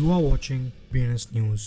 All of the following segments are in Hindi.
You are watching BNS News.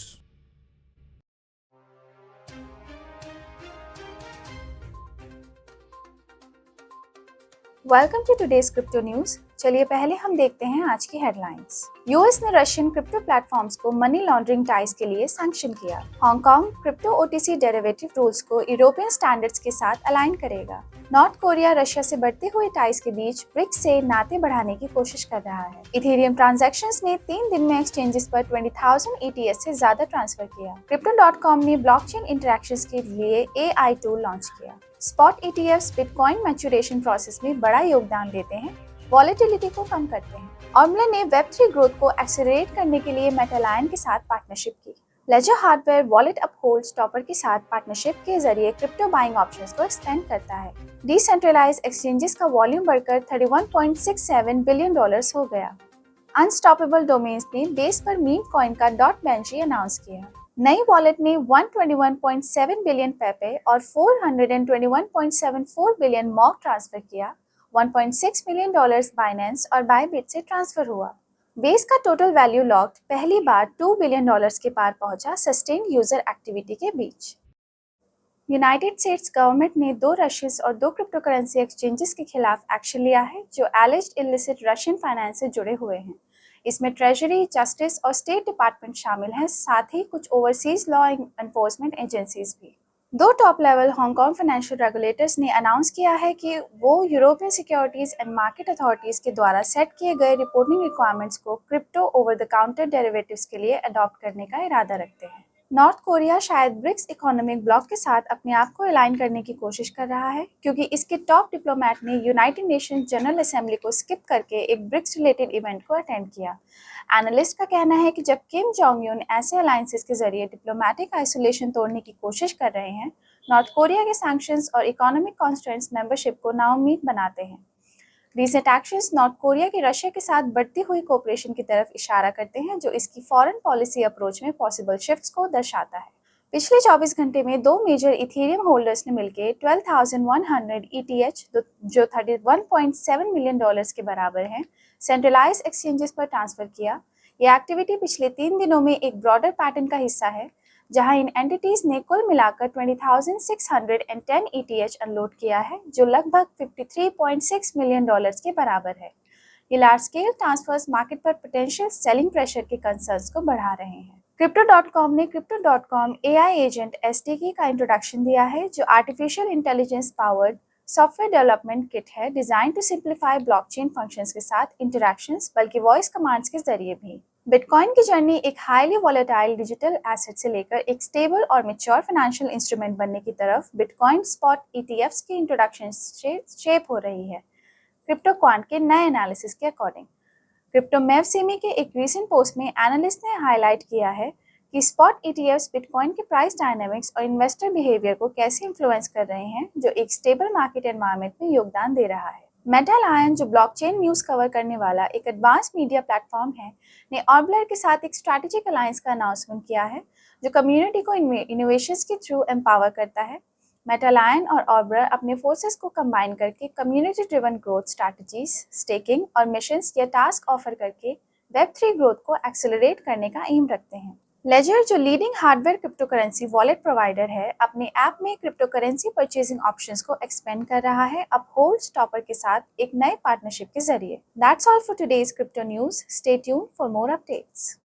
Welcome to today's crypto news. चलिए पहले हम देखते हैं आज की हेडलाइंस। यूएस ने रशियन क्रिप्टो प्लेटफॉर्म्स को मनी लॉन्ड्रिंग टाइज के लिए सैंक्शन किया। Hong Kong crypto OTC derivative rules को यूरोपियन स्टैंडर्ड्स के साथ अलाइन करेगा। नॉर्थ कोरिया रशिया से बढ़ते हुए टाइज के बीच ब्रिक्स से नाते बढ़ाने की कोशिश कर रहा है। इथेरियम ट्रांजैक्शंस ने 3 दिन में एक्सचेंजेस पर 20,000 ETH से ज्यादा ट्रांसफर किया। Crypto.com ने ब्लॉकचेन इंटरैक्शंस के लिए AI टूल लॉन्च किया। Spot ETFs bitcoin maturation process में बड़ा योगदान देते हैं, वॉलेटिलिटी को कम करते हैं। ऑर्मलर ने वेब3 ग्रोथ को एक्सेलरेट करने के लिए मेटालायन के साथ पार्टनरशिप की। Ledger hardware wallet Uphold stopper के साथ पार्टनरशिप के जरिए क्रिप्टो बाइंग ऑप्शंस को एक्सपेंड करता है। डिसेंट्रलाइज्ड एक्सचेंजेस का वॉल्यूम बढ़कर $31.67 बिलियन हो गया। अनस्टॉपेबल डोमेन्स ने बेस पर मीम कॉइन का .benji अनाउंस किया। नई वॉलेट ने 121.7 बिलियन पेपे और 421.74 बिलियन मॉक ट्रांसफर किया। $1.6 मिलियन बाइनेंस और बायबिट से ट्रांसफर हुआ। बेस का टोटल वैल्यू लॉक्ड पहली बार $2 बिलियन के पार पहुंचा सस्टेन्ड यूजर एक्टिविटी के बीच। यूनाइटेड स्टेट्स गवर्नमेंट ने 2 रशियस और 2 क्रिप्टो करेंसी एक्सचेंजेस के खिलाफ एक्शन लिया है जो एलिज्ड इलिसिट रशियन फाइनेंस से जुड़े हुए हैं। इसमें ट्रेजरी, जस्टिस और स्टेट डिपार्टमेंट शामिल हैं, साथ ही कुछ ओवरसीज लॉ एनफोर्समेंट एजेंसीज भी। 2 top level Hong Kong financial regulators ने अनाउंस किया है कि वो European securities and market authorities के द्वारा सेट किए गए रिपोर्टिंग रिक्वायरमेंट्स को crypto over the counter derivatives के लिए अडॉप्ट करने का इरादा रखते हैं। नॉर्थ कोरिया शायद ब्रिक्स इकोनॉमिक ब्लॉक के साथ अपने आप को अलाइन करने की कोशिश कर रहा है, क्योंकि इसके टॉप डिप्लोमेट ने यूनाइटेड नेशंस जनरल असेंबली को स्किप करके एक ब्रिक्स रिलेटेड इवेंट को अटेंड किया। एनालिस्ट का कहना है कि जब किम जोंग यून ऐसे अलायंसेस के जरिए डिप्लोमेटिक आइसोलेशन तोड़ने की कोशिश कर रहे हैं, नॉर्थ कोरिया के सैंक्शंस और इकोनॉमिक कॉन्स्ट्रेंट्स मेंबरशिप को नाउम्मीद बनाते हैं। रिसेंट एक्शंस नॉर्थ कोरिया की रशिया के साथ बढ़ती हुई कोऑपरेशन की तरफ इशारा करते हैं, जो इसकी फॉरेन पॉलिसी अप्रोच में पॉसिबल शिफ्ट्स को दर्शाता है। पिछले 24 घंटे में 2 मेजर इथेरियम होल्डर्स ने मिलकर 12,100 ETH, जो $31.7 मिलियन के बराबर हैं, सेंट्रलाइज्ड एक्सचेंजेस पर ट्रांसफर किया। यह एक्टिविटी पिछले 3 दिनों में एक ब्रॉडर पैटर्न का हिस्सा है, जहां इन एंटिटीज ने कुल मिलाकर 20,610 ETH अनलोड किया है, जो लगभग $53.6 मिलियन के बराबर है। ये लार्ज स्केल ट्रांसफर्स मार्केट पर पोटेंशियल सेलिंग प्रेशर के कंसर्न्स को बढ़ा रहे हैं। Crypto.com ने Crypto.com AI एजेंट SDK का इंट्रोडक्शन दिया है, जो artificial intelligence powered software development kit है, design to simplify blockchain functions के साथ इंटरैक्शंस, बल्कि वॉइस कमांड्स के जरिए भी। बिटकॉइन की जर्नी एक हाईली वॉलेटाइल डिजिटल एसेट से लेकर एक स्टेबल और मैच्योर फाइनेंशियल इंस्ट्रूमेंट बनने की तरफ बिटकॉइन स्पॉट ETFs की इंट्रोडक्शन से शेप हो रही है। क्रिप्टो क्वांट के नए एनालिसिस के अकॉर्डिंग क्रिप्टो मेवसेमी के एक रीसेंट पोस्ट में एनालिस्ट ने हाईलाइट किया है कि स्पॉट ETFs बिटकॉइन के प्राइस डायनामिक्स और इन्वेस्टर बिहेवियर को कैसे इन्फ्लुएंस कर रहे हैं, जो एक स्टेबल मार्केट एनवायरनमेंट में योगदान दे रहा है। मेटालायन, जो ब्लॉकचेन न्यूज कवर करने वाला एक एडवांस मीडिया प्लेटफॉर्म है, ने ऑर्बलर के साथ एक स्ट्रैटेजिक अलायंस का अनाउंसमेंट किया है, जो कम्युनिटी को इनोवेशंस के थ्रू एम्पावर करता है। मेटालायन और ऑर्बलर अपने फोर्सेस को कंबाइन करके community driven growth strategies, staking और मिशंस या टास्क ऑफर करके वेब3 ग्रोथ को एक्सेलरेट करने का एम रखते हैं। लेजर, जो leading hardware crypto currency wallet provider है, अपने ऐप में क्रिप्टो करेंसी परचेजिंग ऑप्शंस को एक्सपेंड कर रहा है अपहोल्ड स्टॉपर के साथ एक नए पार्टनरशिप के जरिए। That's all for today's crypto news. Stay tuned for more updates.